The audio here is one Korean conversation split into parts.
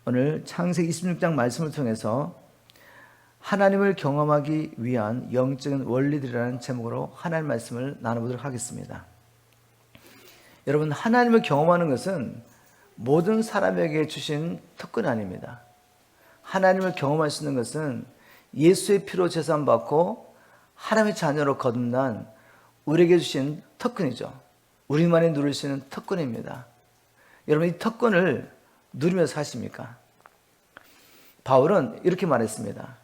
오늘 창세기 26장 말씀을 통해서 하나님을 경험하기 위한 영적인 원리들이라는 제목으로 하나님 말씀을 나눠보도록 하겠습니다. 여러분, 하나님을 경험하는 것은 모든 사람에게 주신 특권이 아닙니다. 하나님을 경험할 수 있는 것은 예수의 피로 제사함받고 하나님의 자녀로 거듭난 우리에게 주신 특권이죠. 우리만이 누릴 수 있는 특권입니다. 여러분, 이 특권을 누리면서 사십니까? 바울은 이렇게 말했습니다.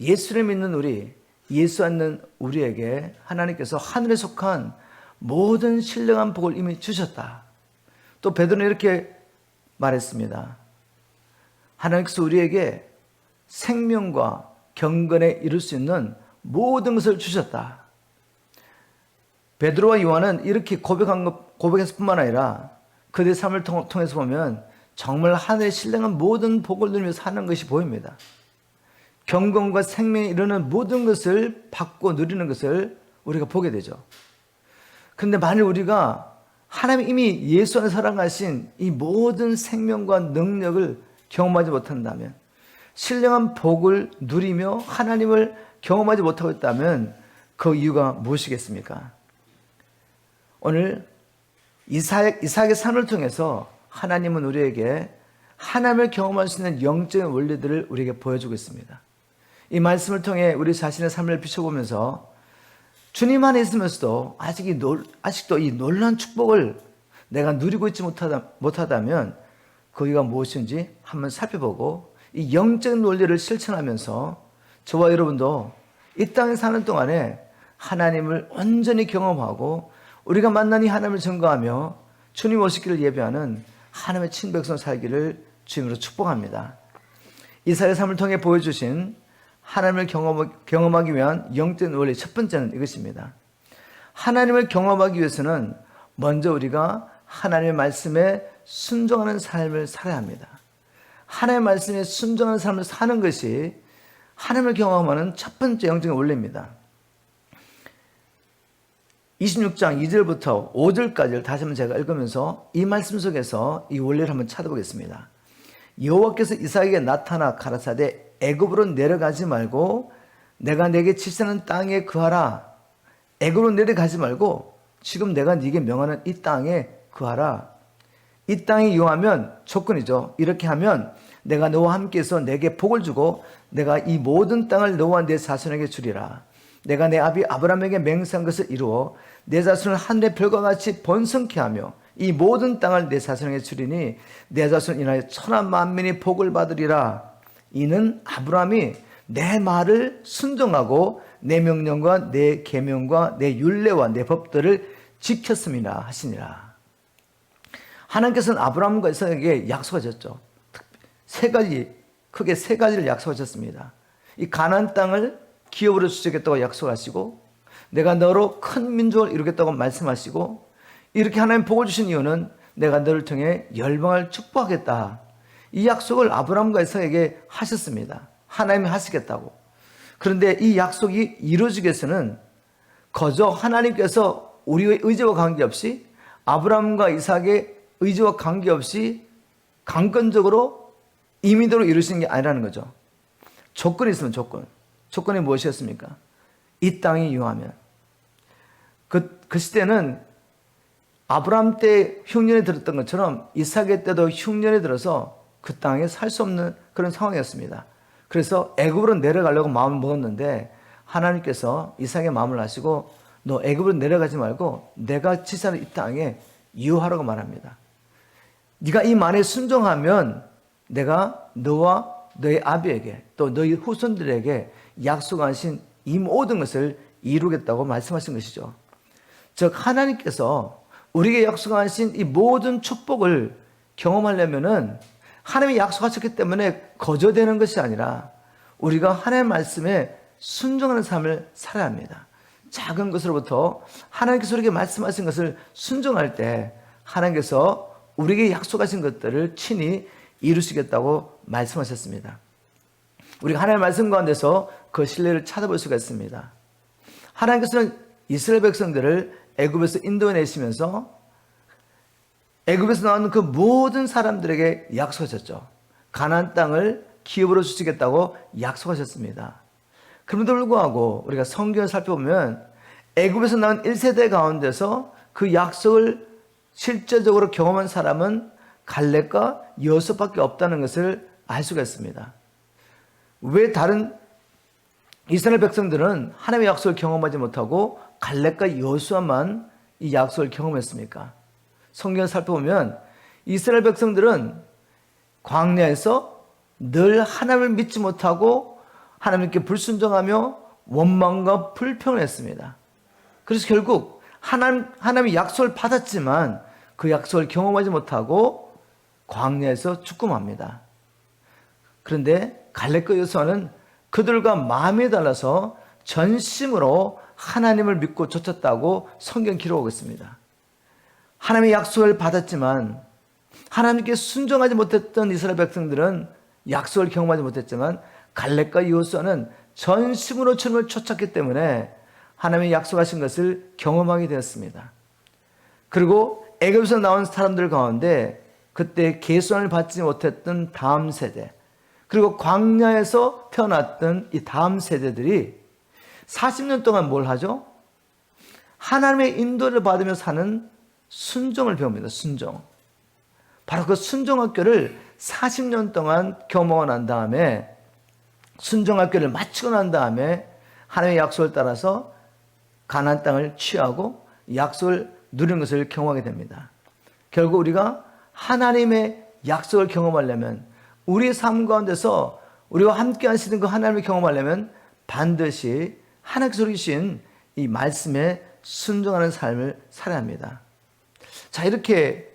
예수를 믿는 우리, 예수 믿는 우리에게 하나님께서 하늘에 속한 모든 신령한 복을 이미 주셨다. 또 베드로는 이렇게 말했습니다. 하나님께서 우리에게 생명과 경건에 이룰 수 있는 모든 것을 주셨다. 베드로와 요한은 이렇게 고백했을 뿐만 아니라 그들의 삶을 통해서 보면 정말 하늘의 신령한 모든 복을 누리며 사는 것이 보입니다. 경건과 생명에 이르는 모든 것을 받고 누리는 것을 우리가 보게 되죠. 그런데 만일 우리가 하나님이 이미 예수 안에 살아가신 이 모든 생명과 능력을 경험하지 못한다면, 신령한 복을 누리며 하나님을 경험하지 못하고 있다면 그 이유가 무엇이겠습니까? 오늘 이삭의 삶을 통해서 하나님은 우리에게 하나님을 경험할 수 있는 영적인 원리들을 우리에게 보여주고 있습니다. 이 말씀을 통해 우리 자신의 삶을 비춰보면서 주님 안에 있으면서도 아직도 이 놀라운 축복을 내가 누리고 있지 못하다면 거기가 무엇인지 한번 살펴보고 이 영적인 원리를 실천하면서 저와 여러분도 이 땅에 사는 동안에 하나님을 온전히 경험하고 우리가 만난 이 하나님을 증거하며 주님 오시기를 예배하는 하나님의 친백성 살기를 주님으로 축복합니다. 이삭의 삶을 통해 보여주신 하나님을 경험하기 위한 영적인 원리 첫 번째는 이것입니다. 하나님을 경험하기 위해서는 먼저 우리가 하나님의 말씀에 순종하는 삶을 살아야 합니다. 하나님의 말씀에 순종하는 삶을 사는 것이 하나님을 경험하는 첫 번째 영적인 원리입니다. 26장 2절부터 5절까지를 다시 한번 제가 읽으면서 이 말씀 속에서 이 원리를 한번 찾아보겠습니다. 여호와께서 이삭에게 나타나 가라사대 애굽으로 내려가지 말고 내가 내게 지시하는 땅에 거하라. 애굽으로 내려가지 말고 지금 내가 네게 명하는 이 땅에 거하라. 이 땅이 요하면 조건이죠. 이렇게 하면 내가 너와 함께해서 내게 복을 주고 내가 이 모든 땅을 너와 내 자손에게 주리라. 내가 내 아비 아브라함에게 맹세한 것을 이루어 내 자손을 하늘의 별과 같이 번성케 하며 이 모든 땅을 내 자손에게 주리니 내 자손 인하여 천한 만민이 복을 받으리라. 이는 아브라함이 내 말을 순종하고 내 명령과 내 계명과 내 율례와 내 법들을 지켰음이라 하시니라. 하나님께서는 아브라함과 이삭에게 약속하셨죠. 크게 세 가지를 약속하셨습니다. 이 가나안 땅을 기업으로 주시겠다고 약속하시고 내가 너로 큰 민족을 이루겠다고 말씀하시고 이렇게 하나님 복을 주신 이유는 내가 너를 통해 열방을 축복하겠다. 이 약속을 아브라함과 이삭에게 하셨습니다. 하나님이 하시겠다고. 그런데 이 약속이 이루어지기 위해서는 거저 하나님께서 우리의 의지와 관계없이 아브라함과 이삭의 의지와 관계없이 강권적으로 임의대로 이루시는 게 아니라는 거죠. 조건이 있으면 조건이 무엇이었습니까? 이 땅이 유하면. 그 시대는 아브라함 때 흉년이 들었던 것처럼 이삭의 때도 흉년이 들어서 그 땅에 살 수 없는 그런 상황이었습니다. 그래서 애굽으로 내려가려고 마음을 먹었는데 하나님께서 이삭의 마음을 아시고 너 애굽으로 내려가지 말고 내가 지시하는 이 땅에 유하라고 말합니다. 네가 이 말에 순종하면 내가 너와 너의 아비에게 또 너희 후손들에게 약속하신 이 모든 것을 이루겠다고 말씀하신 것이죠. 즉 하나님께서 우리에게 약속하신 이 모든 축복을 경험하려면은 하나님이 약속하셨기 때문에 거저되는 것이 아니라 우리가 하나님의 말씀에 순종하는 삶을 살아야 합니다. 작은 것으로부터 하나님께서 우리에게 말씀하신 것을 순종할 때 하나님께서 우리에게 약속하신 것들을 친히 이루시겠다고 말씀하셨습니다. 우리가 하나님의 말씀 가운데서 그 신뢰를 찾아볼 수가 있습니다. 하나님께서는 이스라엘 백성들을 애굽에서 인도해내시면서 애굽에서 나오는 그 모든 사람들에게 약속하셨죠. 가나안 땅을 기업으로 주시겠다고 약속하셨습니다. 그럼에도 불구하고 우리가 성경을 살펴보면 애굽에서 나온 1세대 가운데서 그 약속을 실제적으로 경험한 사람은 갈렙과 여호수아밖에 없다는 것을 알 수가 있습니다. 왜 다른 이스라엘 백성들은 하나님의 약속을 경험하지 못하고 갈렙과 여호수아만 이 약속을 경험했습니까? 성경을 살펴보면 이스라엘 백성들은 광야에서 늘 하나님을 믿지 못하고 하나님께 불순종하며 원망과 불평을 했습니다. 그래서 결국 하나님의 약속을 받았지만 그 약속을 경험하지 못하고 광야에서 죽음합니다. 그런데 갈렙과 여호수아는 그들과 마음이 달라서 전심으로 하나님을 믿고 쫓았다고 성경 기록하고 있습니다. 하나님의 약속을 받았지만 하나님께 순종하지 못했던 이스라엘 백성들은 약속을 경험하지 못했지만 갈렙과 여호수아는 전심으로 주님을 쫓았기 때문에 하나님의 약속하신 것을 경험하게 되었습니다. 그리고 애굽에서 나온 사람들 가운데 그때 계수안을 받지 못했던 다음 세대, 그리고 광야에서 태어났던 이 다음 세대들이 40년 동안 뭘 하죠? 하나님의 인도를 받으며 사는 순종을 배웁니다. 순종. 바로 그 순종학교를 40년 동안 경험하고 난 다음에, 순종학교를 마치고 난 다음에 하나님의 약속을 따라서 가나안 땅을 취하고 약속을 누리는 것을 경험하게 됩니다. 결국 우리가 하나님의 약속을 경험하려면, 우리의 삶 가운데서 우리와 함께 하시는 그 하나님을 경험하려면 반드시 하나님께서 주신 이 말씀에 순종하는 삶을 살아야 합니다. 자, 이렇게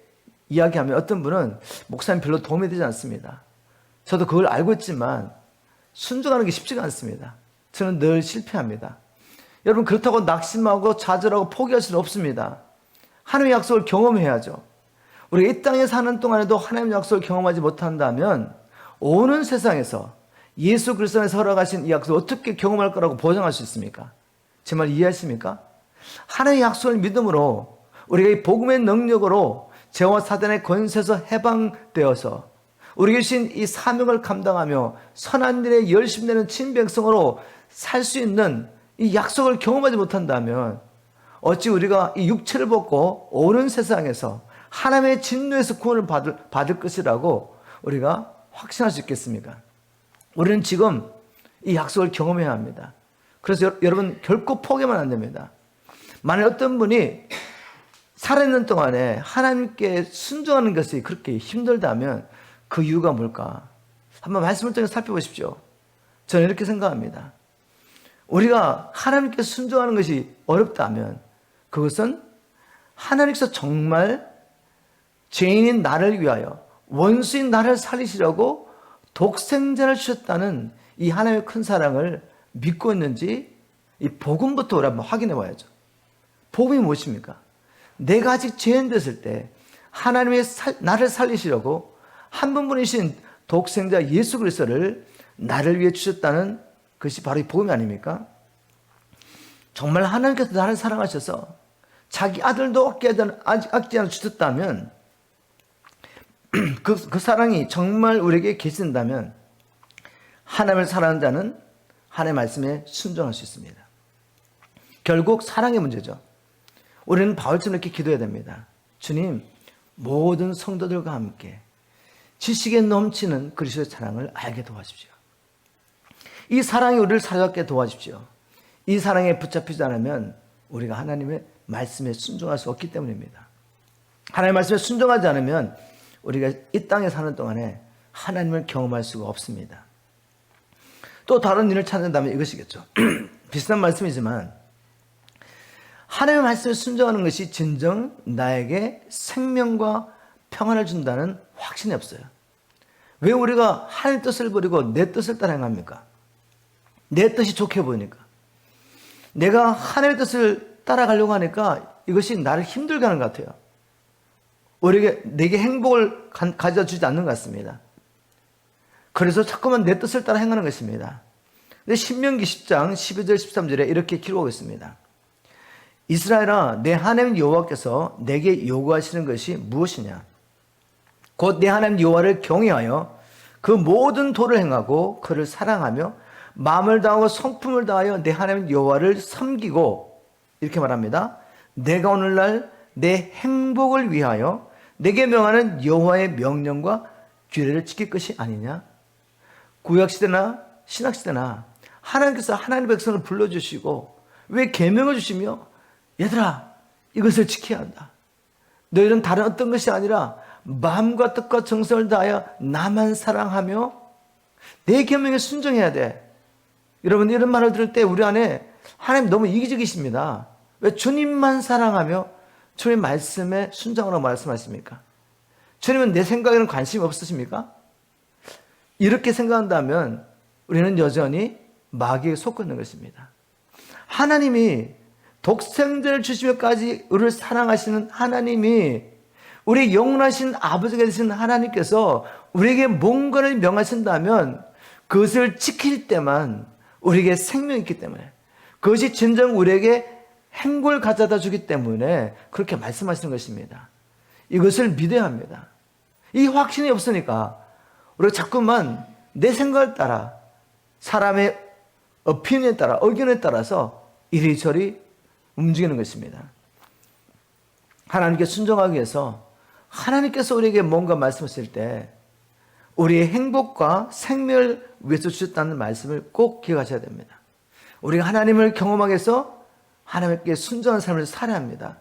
이야기하면 어떤 분은 목사님 별로 도움이 되지 않습니다. 저도 그걸 알고 있지만 순종하는 게 쉽지가 않습니다. 저는 늘 실패합니다. 여러분, 그렇다고 낙심하고 좌절하고 포기할 수는 없습니다. 하나님의 약속을 경험해야죠. 우리가 이 땅에 사는 동안에도 하나님의 약속을 경험하지 못한다면 오는 세상에서 예수 그리스도 안에서 허락하신 이 약속을 어떻게 경험할 거라고 보장할 수 있습니까? 제 말 이해하십니까? 하나님의 약속을 믿음으로 우리가 이 복음의 능력으로 죄와 사단의 권세에서 해방되어서 우리 계신 이 사명을 감당하며 선한 일에 열심 내는 친백성으로 살 수 있는 이 약속을 경험하지 못한다면 어찌 우리가 이 육체를 벗고 오는 세상에서 하나님의 진노에서 구원을 받을 것이라고 우리가 확신할 수 있겠습니까? 우리는 지금 이 약속을 경험해야 합니다. 그래서 여러분, 결코 포기하면 안 됩니다. 만약 어떤 분이 살아있는 동안에 하나님께 순종하는 것이 그렇게 힘들다면 그 이유가 뭘까? 한번 말씀을 통해 살펴보십시오. 저는 이렇게 생각합니다. 우리가 하나님께 순종하는 것이 어렵다면 그것은 하나님께서 정말 죄인인 나를 위하여, 원수인 나를 살리시려고 독생자를 주셨다는 이 하나님의 큰 사랑을 믿고 있는지 이 복음부터 우리 한번 확인해 봐야죠. 복음이 무엇입니까? 내가 아직 죄인 됐을 때 하나님의 나를 살리시려고 한 분뿐이신 독생자 예수 그리스도를 나를 위해 주셨다는 것이 바로 이 복음이 아닙니까? 정말 하나님께서 나를 사랑하셔서 자기 아들도 아끼지 않아 주셨다면 그 사랑이 정말 우리에게 계신다면 하나님을 사랑하는 자는 하나님의 말씀에 순종할 수 있습니다. 결국 사랑의 문제죠. 우리는 바울처럼 이렇게 기도해야 됩니다. 주님, 모든 성도들과 함께 지식에 넘치는 그리스도의 사랑을 알게 도와주십시오. 이 사랑이 우리를 사로잡게 도와주십시오. 이 사랑에 붙잡히지 않으면 우리가 하나님의 말씀에 순종할 수 없기 때문입니다. 하나님의 말씀에 순종하지 않으면 우리가 이 땅에 사는 동안에 하나님을 경험할 수가 없습니다. 또 다른 일을 찾는다면 이것이겠죠. 비슷한 말씀이지만 하나님의 말씀에 순종하는 것이 진정 나에게 생명과 평안을 준다는 확신이 없어요. 왜 우리가 하나님 뜻을 버리고 내 뜻을 따라 행합니까? 내 뜻이 좋게 보이니까. 내가 하나님의 뜻을 따라가려고 하니까 이것이 나를 힘들게 하는 것 같아요. 내게 행복을 가져다 주지 않는 것 같습니다. 그래서 자꾸만 내 뜻을 따라 행하는 것입니다. 근데 신명기 10장 12절 13절에 이렇게 기록하고 있습니다. 이스라엘아, 내 하나님 여호와께서 내게 요구하시는 것이 무엇이냐? 곧 내 하나님 여호와를 경외하여 그 모든 도를 행하고 그를 사랑하며 마음을 다하고 성품을 다하여 내 하나님 여호와를 섬기고 이렇게 말합니다. 내가 오늘날 내 행복을 위하여 내게 명하는 여호와의 명령과 규례를 지킬 것이 아니냐. 구약시대나 신약시대나 하나님께서 하나님의 백성을 불러주시고 왜 계명을 주시며 얘들아 이것을 지켜야 한다. 너희는 다른 어떤 것이 아니라 마음과 뜻과 정성을 다하여 나만 사랑하며 내 계명에 순종해야 돼. 여러분 이런 말을 들을 때 우리 안에 하나님 너무 이기적이십니다. 왜 주님만 사랑하며 주님 말씀에 순종하라고 말씀하십니까? 주님은 내 생각에는 관심이 없으십니까? 이렇게 생각한다면 우리는 여전히 마귀에 속고 있는 것입니다. 하나님이 독생자를 주시며까지 우리를 사랑하시는 하나님이 우리 영원하신 아버지가 되신 하나님께서 우리에게 뭔가를 명하신다면 그것을 지킬 때만 우리에게 생명이 있기 때문에 그것이 진정 우리에게 행복을 가져다 주기 때문에 그렇게 말씀하시는 것입니다. 이것을 믿어야 합니다. 이 확신이 없으니까 우리가 자꾸만 내 생각을 따라 사람의 오피니언에 따라 의견에 따라서 이리저리 움직이는 것입니다. 하나님께 순종하기 위해서 하나님께서 우리에게 뭔가 말씀하실 때 우리의 행복과 생명을 위해서 주셨다는 말씀을 꼭 기억하셔야 됩니다. 우리가 하나님을 경험하기 위해서 하나님께 순종한 삶을 살아야 합니다.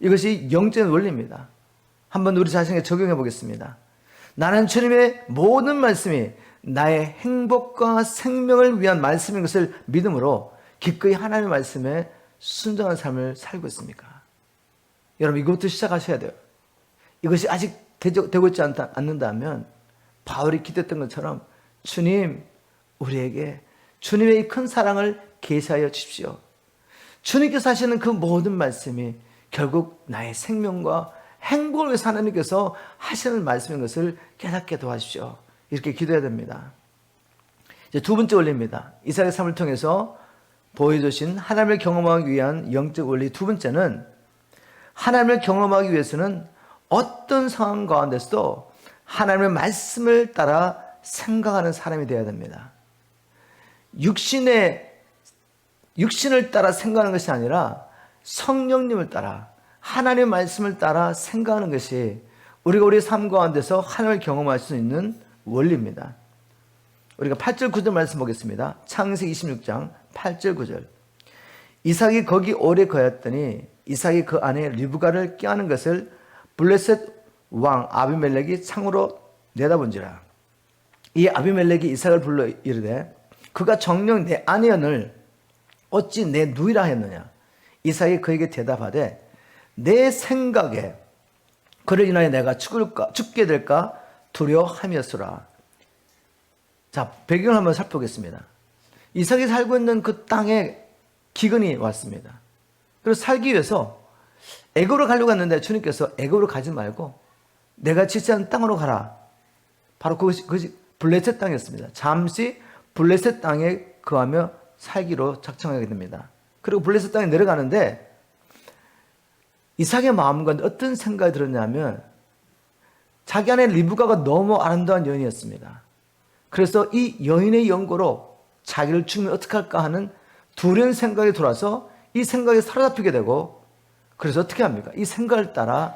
이것이 영적인 원리입니다. 한번 우리 자신에게 적용해 보겠습니다. 나는 주님의 모든 말씀이 나의 행복과 생명을 위한 말씀인 것을 믿음으로 기꺼이 하나님의 말씀에 순종한 삶을 살고 있습니까? 여러분 이것부터 시작하셔야 돼요. 이것이 아직 되고 있지 않는다면 바울이 기도했던 것처럼 주님 우리에게 주님의 이 큰 사랑을 계시하여 주십시오. 주님께서 하시는 그 모든 말씀이 결국 나의 생명과 행복을 위해서 하나님께서 하시는 말씀인 것을 깨닫게 도와주십시오. 이렇게 기도해야 됩니다. 이제 두 번째 원리입니다. 이삭의 삶을 통해서 보여주신 하나님을 경험하기 위한 영적 원리 두 번째는 하나님을 경험하기 위해서는 어떤 상황 가운데서도 하나님의 말씀을 따라 생각하는 사람이 되어야 됩니다. 육신을 따라 생각하는 것이 아니라 성령님을 따라 하나님의 말씀을 따라 생각하는 것이 우리가 우리의 삶 가운데서 하나님을 경험할 수 있는 원리입니다. 우리가 8절 9절 말씀 보겠습니다. 창세기 26장 8절 9절. 이삭이 거기 오래 거했더니 이삭이 그 아내 리브가를 꾀하는 것을 블레셋 왕 아비멜렉이 창으로 내다본지라. 이 아비멜렉이 이삭을 불러 이르되 그가 정녕 내 아내연을 어찌 내 누이라 했느냐. 이삭이 그에게 대답하되 내 생각에 그를 인하여 내가 죽게 될까 두려워함이었으라. 자, 배경을 한번 살펴보겠습니다. 이삭이 살고 있는 그 땅에 기근이 왔습니다. 그래서 살기 위해서 애굽으로 가려고 했는데 주님께서 애굽으로 가지 말고 내가 지시한 땅으로 가라. 바로 그것이 블레셋 땅이었습니다. 잠시 블레셋 땅에 거하며 살기로 작정하게 됩니다. 그리고 블레셋 땅에 내려가는데 이삭의 마음과 어떤 생각이 들었냐면 자기 아내 리브가가 너무 아름다운 여인이었습니다. 그래서 이 여인의 연고로 자기를 죽이면 어떡할까 하는 두려운 생각이 돌아서 이 생각에 사로잡히게 되고 그래서 어떻게 합니까? 이 생각을 따라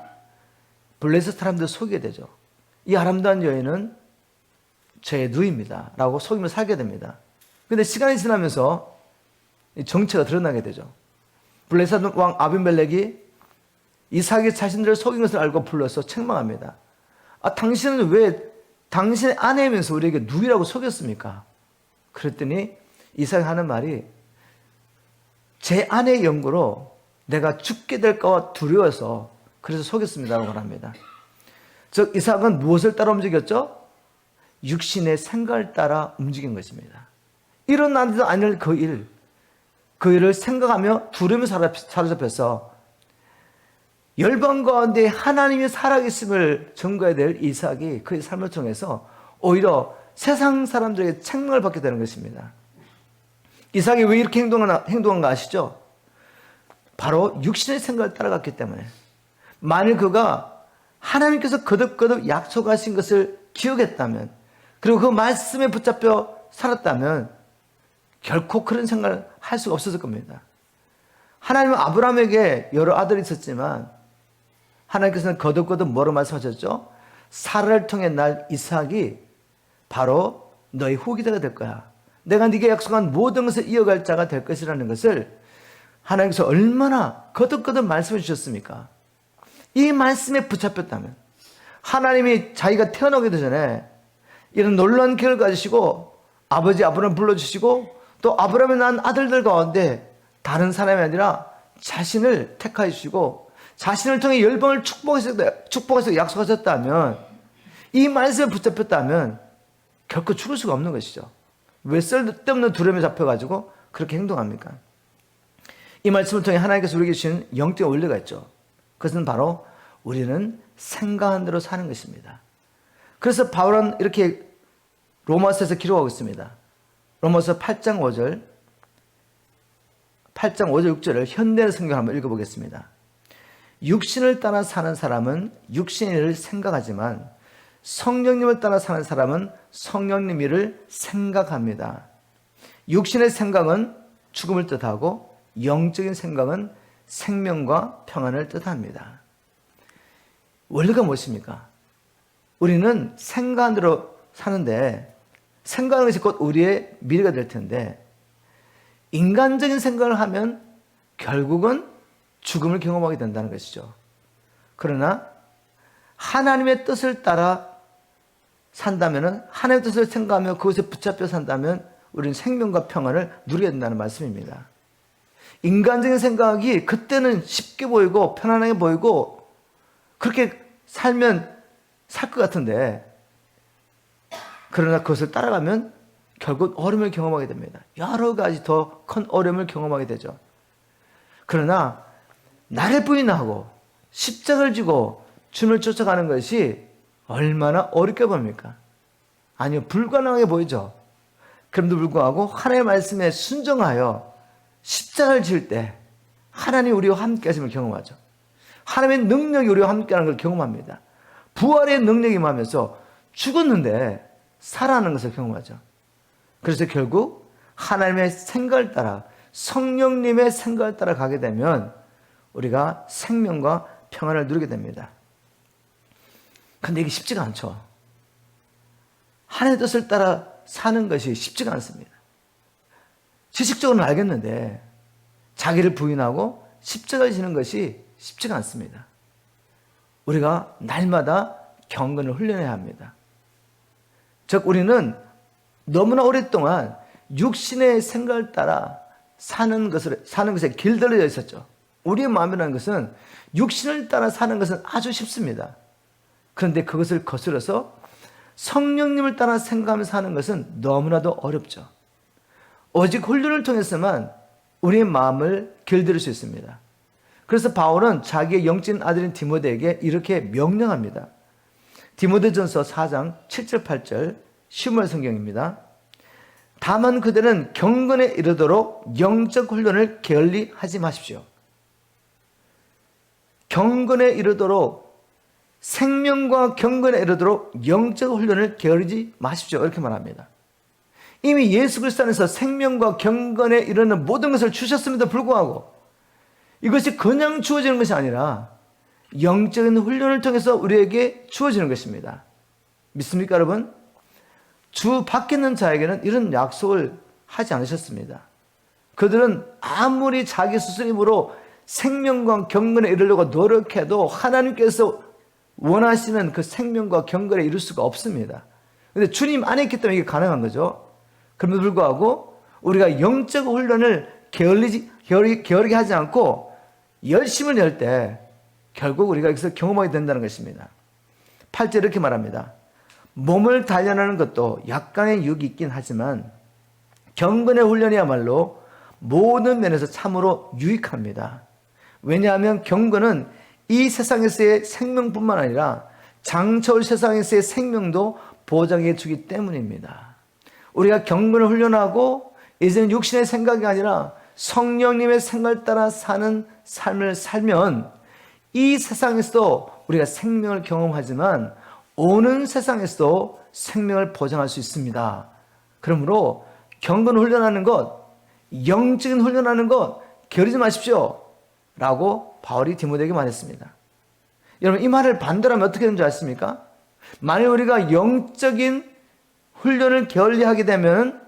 블레셋 사람들 속이게 되죠. 이 아름다운 여인은 제 누이입니다 라고 속이며 살게 됩니다. 그런데 시간이 지나면서 정체가 드러나게 되죠. 블레셋 왕 아비멜렉이 이삭이 자신들을 속인 것을 알고 불러서 책망합니다. 당신은 왜 당신의 아내이면서 우리에게 누이라고 속였습니까? 그랬더니 이삭이 하는 말이 제 아내의 연고로 내가 죽게 될까 두려워서 그래서 속였습니다라고 말합니다. 즉 이삭은 무엇을 따라 움직였죠? 육신의 생각을 따라 움직인 것입니다. 일어나지도 않을 그 일을 생각하며 두려움에 사로잡혀서 열방 가운데 하나님이 살아계심을 증거해야 될 이삭이 그의 삶을 통해서 오히려 세상 사람들에게 책망을 받게 되는 것입니다. 이삭이 왜 이렇게 행동한가 아시죠? 바로 육신의 생각을 따라갔기 때문에. 만일 그가 하나님께서 거듭거듭 약속하신 것을 기억했다면 그리고 그 말씀에 붙잡혀 살았다면 결코 그런 생각을 할 수가 없었을 겁니다. 하나님은 아브라함에게 여러 아들이 있었지만 하나님께서는 거듭거듭 뭐로 말씀하셨죠? 사라를 통해 날 이삭이 바로 너의 후기자가 될 거야. 내가 네게 약속한 모든 것을 이어갈 자가 될 것이라는 것을 하나님께서 얼마나 거듭거듭 말씀해 주셨습니까? 이 말씀에 붙잡혔다면 하나님이 자기가 태어나기도 전에 이런 놀라운 계획을 가지시고 아버지 아브라함을 불러주시고 또 아브라함이 낳은 아들들 가운데 다른 사람이 아니라 자신을 택하여 주시고 자신을 통해 열방을 축복해서 약속하셨다면 이 말씀에 붙잡혔다면 결코 죽을 수가 없는 것이죠. 왜 쓸데없는 두려움에 잡혀가지고 그렇게 행동합니까? 이 말씀을 통해 하나님께서 우리에게 주신 영적 원리가 있죠. 그것은 바로 우리는 생각한 대로 사는 것입니다. 그래서 바울은 이렇게 로마서에서 기록하고 있습니다. 로마서 8장 5절 6절을 현대 성경 한번 읽어보겠습니다. 육신을 따라 사는 사람은 육신의 일을 생각하지만 성령님을 따라 사는 사람은 성령님 일을 생각합니다. 육신의 생각은 죽음을 뜻하고 영적인 생각은 생명과 평안을 뜻합니다. 원리가 무엇입니까? 우리는 생각한 대로 사는데 생각하는 것이 곧 우리의 미래가 될 텐데 인간적인 생각을 하면 결국은 죽음을 경험하게 된다는 것이죠. 그러나 하나님의 뜻을 따라 산다면 하나님의 뜻을 생각하며 그것에 붙잡혀 산다면 우리는 생명과 평안을 누리게 된다는 말씀입니다. 인간적인 생각이 그때는 쉽게 보이고 편안하게 보이고 그렇게 살면 살 것 같은데 그러나 그것을 따라가면 결국 어려움을 경험하게 됩니다. 여러 가지 더 큰 어려움을 경험하게 되죠. 그러나 나를 부인하고 십자가를 지고 주님을 쫓아가는 것이 얼마나 어렵게 보입니까? 아니요, 불가능하게 보이죠. 그럼에도 불구하고 하나님의 말씀에 순종하여 십자가를 질 때 하나님이 우리와 함께 하심을 경험하죠. 하나님의 능력이 우리와 함께하는 걸 경험합니다. 부활의 능력이 임하면서 죽었는데 살아나는 것을 경험하죠. 그래서 결국 하나님의 생각을 따라 성령님의 생각을 따라 가게 되면 우리가 생명과 평안을 누리게 됩니다. 근데 이게 쉽지가 않죠. 하나님의 뜻을 따라 사는 것이 쉽지가 않습니다. 지식적으로는 알겠는데 자기를 부인하고 십자가를 지는 것이 쉽지가 않습니다. 우리가 날마다 경건을 훈련해야 합니다. 즉 우리는 너무나 오랫동안 육신의 생각을 따라 사는 것에 길들여져 있었죠. 우리의 마음이라는 것은 육신을 따라 사는 것은 아주 쉽습니다. 그런데 그것을 거스려서 성령님을 따라 생각하면서 사는 것은 너무나도 어렵죠. 오직 훈련을 통해서만 우리의 마음을 길들일 수 있습니다. 그래서 바울은 자기의 영적인 아들인 디모데에게 이렇게 명령합니다. 디모데전서 4장 7절 8절 쉬운 성경입니다. 다만 그들은 경건에 이르도록 영적 훈련을 게을리하지 마십시오. 경건에 이르도록 생명과 경건에 이르도록 영적 훈련을 게으르지 마십시오. 이렇게 말합니다. 이미 예수 그리스도 안에서 생명과 경건에 이르는 모든 것을 주셨음에도 불구하고 이것이 그냥 주어지는 것이 아니라 영적인 훈련을 통해서 우리에게 주어지는 것입니다. 믿습니까, 여러분? 주 밖에 있는 자에게는 이런 약속을 하지 않으셨습니다. 그들은 아무리 자기 스스로 힘으로 생명과 경건에 이르려고 노력해도 하나님께서 원하시는 그 생명과 경건에 이룰 수가 없습니다. 그런데 주님 안에 있기 때문에 이게 가능한 거죠. 그럼에도 불구하고 우리가 영적 훈련을 게으르게 하지 않고 열심을 낼 때 결국 우리가 여기서 경험하게 된다는 것입니다. 8절 이렇게 말합니다. 몸을 단련하는 것도 약간의 유익이 있긴 하지만 경건의 훈련이야말로 모든 면에서 참으로 유익합니다. 왜냐하면 경건은 이 세상에서의 생명뿐만 아니라 장차올 세상에서의 생명도 보장해 주기 때문입니다. 우리가 경건을 훈련하고 이제는 육신의 생각이 아니라 성령님의 생각을 따라 사는 삶을 살면 이 세상에서도 우리가 생명을 경험하지만 오는 세상에서도 생명을 보장할 수 있습니다. 그러므로 경건 훈련하는 것, 영적인 훈련하는 것 게으르지 마십시오 라고 바울이 디모데에게 말했습니다. 여러분, 이 말을 반대로 하면 어떻게 되는 줄 아십니까? 만일 우리가 영적인 훈련을 게을리하게 되면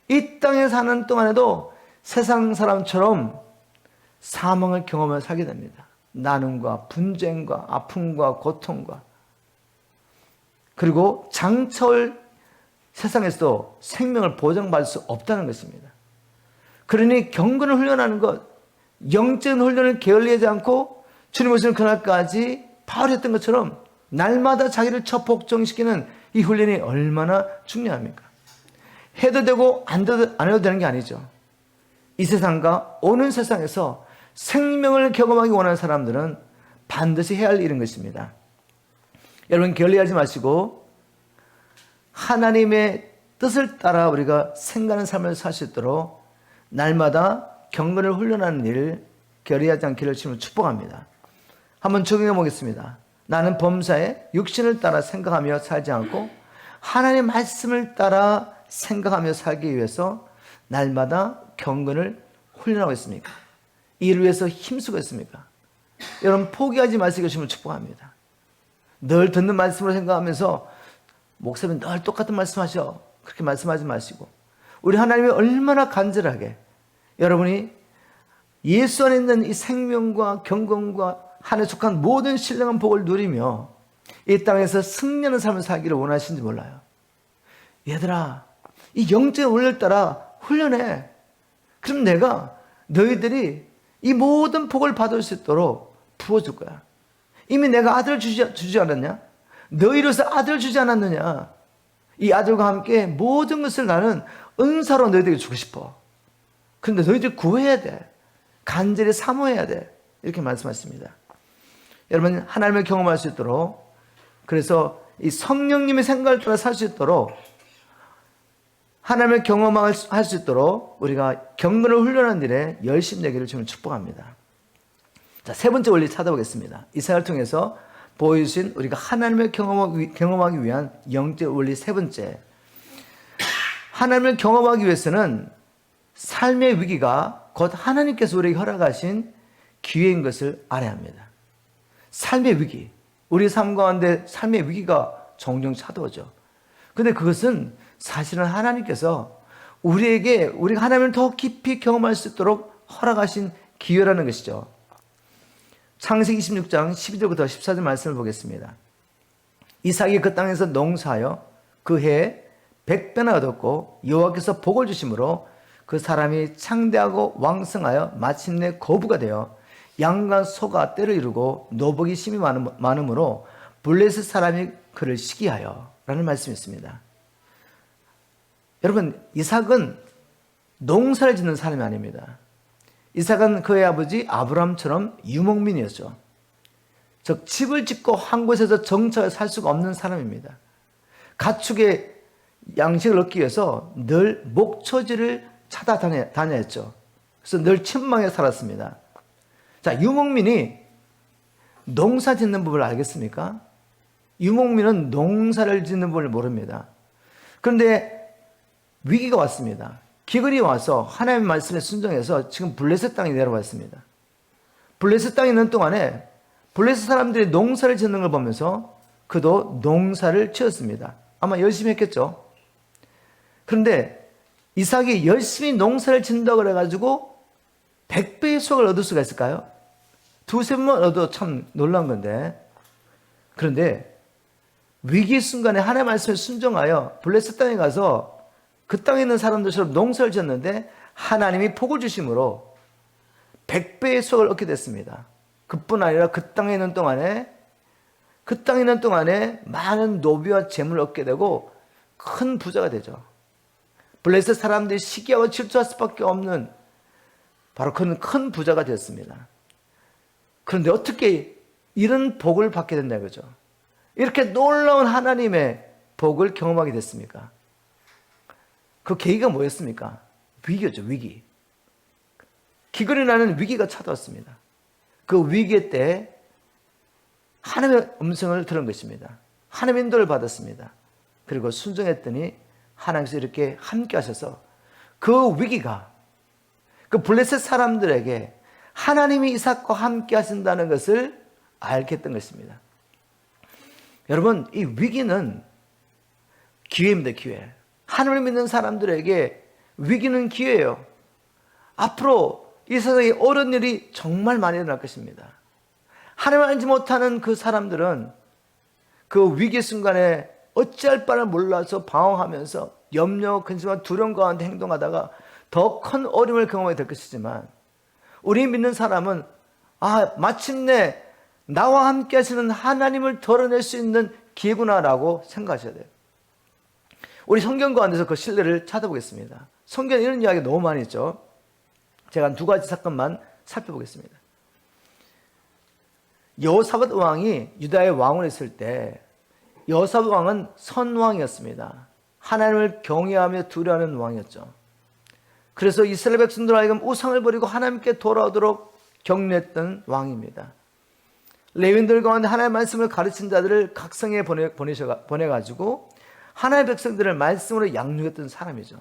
이 땅에 사는 동안에도 세상 사람처럼 사망을 경험하며 살게 됩니다. 나눔과 분쟁과 아픔과 고통과, 그리고 장차 올 세상에서도 생명을 보장받을 수 없다는 것입니다. 그러니 경건을 훈련하는 것, 영적인 훈련을 게을리하지 않고 주님 오시는 그날까지 바울이 했던 것처럼 날마다 자기를 처복종시키는 이 훈련이 얼마나 중요합니까? 해도 되고 안 해도 되는 게 아니죠. 이 세상과 오는 세상에서 생명을 경험하기 원하는 사람들은 반드시 해야 할 일인 것입니다. 여러분, 게을리하지 마시고 하나님의 뜻을 따라 우리가 생각하는 삶을 살 수 있도록 날마다 경건을 훈련하는 일 게을리하지 않기를 주님을 축복합니다. 한번 적용해 보겠습니다. 나는 범사에 육신을 따라 생각하며 살지 않고 하나님의 말씀을 따라 생각하며 살기 위해서 날마다 경건을 훈련하고 있습니까? 이를 위해서 힘쓰고 있습니까? 여러분, 포기하지 마시고 주님을 축복합니다. 늘 듣는 말씀으로 생각하면서 목사님 늘 똑같은 말씀하셔, 그렇게 말씀하지 마시고 우리 하나님이 얼마나 간절하게 여러분이 예수 안에 있는 이 생명과 경건과 하나님에 속한 모든 신령한 복을 누리며 이 땅에서 승리하는 삶을 살기를 원하시는지 몰라요. 얘들아, 이 영적인 원리를 따라 훈련해. 그럼 내가 너희들이 이 모든 복을 받을 수 있도록 부어줄 거야. 이미 내가 아들을 주지 않았냐? 너희로서 아들을 주지 않았느냐? 이 아들과 함께 모든 것을 나는 은사로 너희들에게 주고 싶어. 그런데 너희들이 구해야 돼. 간절히 사모해야 돼. 이렇게 말씀하십니다. 여러분, 하나님을 경험할 수 있도록, 그래서 이 성령님의 생각을 따라 살 수 있도록, 하나님을 경험할 수 있도록 우리가 경건을 훈련하는 일에 열심히 되기를 주님 축복합니다. 자, 세 번째 원리 찾아보겠습니다. 이사야를 통해서 보여주신 우리가 하나님을 경험하기 위한 영적 원리 세 번째. 하나님을 경험하기 위해서는 삶의 위기가 곧 하나님께서 우리에게 허락하신 기회인 것을 알아야 합니다. 삶의 위기. 우리 삶 가운데 삶의 위기가 종종 찾아오죠. 그런데 그것은 사실은 하나님께서 우리가 하나님을 더 깊이 경험할 수 있도록 허락하신 기회라는 것이죠. 창세기 26장 12절부터 14절 말씀을 보겠습니다. 이삭이 그 땅에서 농사하여 그 해에 100배나 얻었고 여호와께서 복을 주심으로 그 사람이 창대하고 왕성하여 마침내 거부가 되어 양과 소가 때를 이루고 노복이 심히 많으므로 블레셋 사람이 그를 시기하여 라는 말씀이 있습니다. 여러분, 이삭은 농사를 짓는 사람이 아닙니다. 이삭은 그의 아버지 아브라함처럼 유목민이었죠. 즉 집을 짓고 한 곳에서 정착해 살 수가 없는 사람입니다. 가축의 양식을 얻기 위해서 늘 목초지를 찾아다녔죠. 그래서 늘 침망에 살았습니다. 자, 유목민이 농사 짓는 법을 알겠습니까? 유목민은 농사를 짓는 법을 모릅니다. 그런데 위기가 왔습니다. 기근이 와서 하나님의 말씀에 순종해서 지금 블레셋 땅에 내려왔습니다. 블레셋 땅에 있는 동안에 블레셋 사람들이 농사를 짓는 걸 보면서 그도 농사를 지었습니다. 아마 열심히 했겠죠. 그런데 이삭이 열심히 농사를 짓는다고 그래가지고 100배의 수확을 얻을 수가 있을까요? 두세 번만 얻어도 참 놀라운 건데, 그런데 위기 순간에 하나님의 말씀에 순종하여 블레셋 땅에 가서 그 땅에 있는 사람들처럼 농사를 지었는데 하나님이 복을 주심으로 100배의 수확을 얻게 됐습니다. 그뿐 아니라 그 땅에 있는 동안에 많은 노비와 재물을 얻게 되고 큰 부자가 되죠. 블레셋 사람들이 시기하고 질투할 수밖에 없는 바로 그는 큰 부자가 되었습니다. 그런데 어떻게 이런 복을 받게 된다 이거죠? 이렇게 놀라운 하나님의 복을 경험하게 됐습니까? 그 계기가 뭐였습니까? 위기였죠, 위기. 기근이 나는 위기가 찾아왔습니다. 그 위기 때 하나님의 음성을 들은 것입니다. 하나님의 인도를 받았습니다. 그리고 순종했더니 하나님께서 이렇게 함께 하셔서 그 위기가 그 블레셋 사람들에게 하나님이 이삭과 함께 하신다는 것을 알게 했던 것입니다. 여러분, 이 위기는 기회입니다. 기회. 하나님을 믿는 사람들에게 위기는 기회예요. 앞으로 이 세상에 어려운 일이 정말 많이 일어날 것입니다. 하나님을 알지 못하는 그 사람들은 그 위기 순간에 어찌할 바를 몰라서 방황하면서 염려, 근심과 두려움 가운데 행동하다가 더 큰 어려움을 경험하게 될 것이지만, 우리 믿는 사람은 마침내 나와 함께 하시는 하나님을 드러낼 수 있는 기회구나라고 생각하셔야 돼요. 우리 성경 가운데서 그 신뢰를 찾아보겠습니다. 성경에 이런 이야기 너무 많이 있죠. 제가 한 두 가지 사건만 살펴보겠습니다. 여호사밧 왕이 유다의 왕을 했을 때, 여호사밧 왕은 선왕이었습니다. 하나님을 경외하며 두려워하는 왕이었죠. 그래서 이스라엘 백성들 하여금 우상을 버리고 하나님께 돌아오도록 격려했던 왕입니다. 레위인들 가운데 하나님의 말씀을 가르친 자들을 각 성에 보내가지고 하나님의 백성들을 말씀으로 양육했던 사람이죠.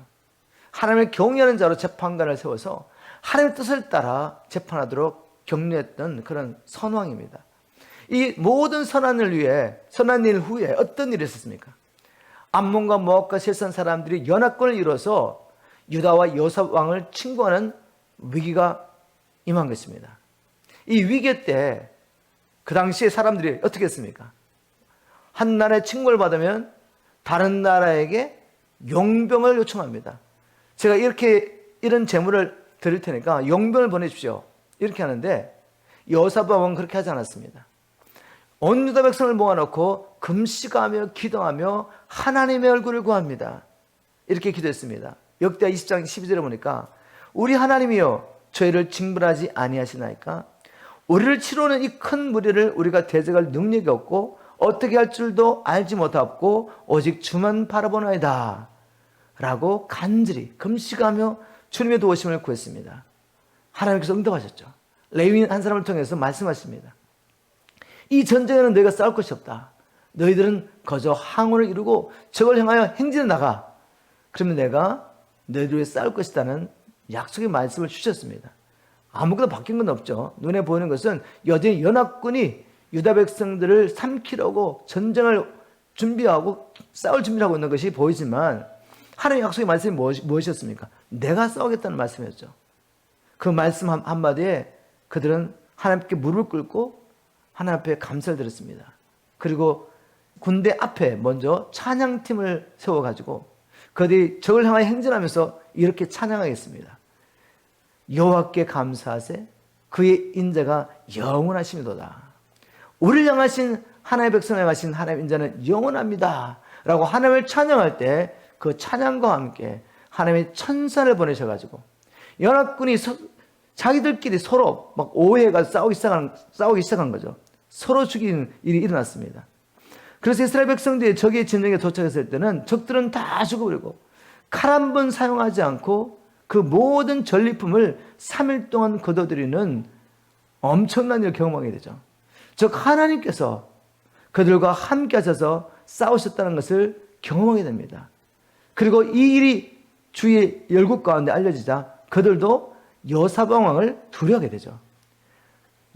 하나님을 경외하는 자로 재판관을 세워서 하나님의 뜻을 따라 재판하도록 격려했던 그런 선왕입니다. 이 모든 선한 일 후에 어떤 일이 있었습니까? 암몬과 모압과 셋산 사람들이 연합군을 이뤄서 유다와 여호사밧 왕을 침공하는 위기가 임한 것입니다. 이 위기 때 그 당시에 사람들이 어떻게 했습니까? 한 나라의 침공을 받으면 다른 나라에게 용병을 요청합니다. 제가 이런 재물을 드릴 테니까 용병을 보내십시오. 이렇게 하는데 여호사밧 왕은 그렇게 하지 않았습니다. 온 유다 백성을 모아놓고 금식하며 기도하며 하나님의 얼굴을 구합니다. 이렇게 기도했습니다. 역대하 20장 12절에 보니까 우리 하나님이여 저희를 징벌하지 아니하시나이까? 우리를 치러오는 이 큰 무리를 우리가 대적할 능력이 없고 어떻게 할 줄도 알지 못하고 오직 주만 바라보나이다 라고 간절히 금식하며 주님의 도우심을 구했습니다. 하나님께서 응답하셨죠. 레위인 한 사람을 통해서 말씀하십니다. 이 전쟁에는 너희가 싸울 것이 없다. 너희들은 거저 항원을 이루고 적을 향하여 행진해 나가. 그러면 내가 너희들 위해 싸울 것이다는 약속의 말씀을 주셨습니다. 아무것도 바뀐 건 없죠. 눈에 보이는 것은 여전히 연합군이 유다 백성들을 삼키려고 전쟁을 준비하고 싸울 준비를 하고 있는 것이 보이지만, 하나님의 약속의 말씀이 무엇이었습니까? 내가 싸우겠다는 말씀이었죠. 그 말씀 한마디에 그들은 하나님께 무릎을 꿇고 하나님 앞에 감사를 드렸습니다. 그리고 군대 앞에 먼저 찬양팀을 세워가지고 그들이 적을 향하여 행진하면서 이렇게 찬양하겠습니다. 여호와께 감사하세 그의 인자가 영원하심이도다. 우리를 향하신 하나님의 백성을 향하신 하나님의 인자는 영원합니다 라고 하나님을 찬양할 때 그 찬양과 함께 하나님의 천사를 보내셔가지고 연합군이 자기들끼리 서로 막 오해가 싸우기 시작한 거죠. 서로 죽이는 일이 일어났습니다. 그래서 이스라엘 백성들이 적의 진영에 도착했을 때는 적들은 다 죽어버리고 칼 한 번 사용하지 않고 그 모든 전리품을 3일 동안 거둬들이는 엄청난 일을 경험하게 되죠. 즉 하나님께서 그들과 함께 하셔서 싸우셨다는 것을 경험하게 됩니다. 그리고 이 일이 주의 열국 가운데 알려지자 그들도 여호사밧 왕을 두려워하게 되죠.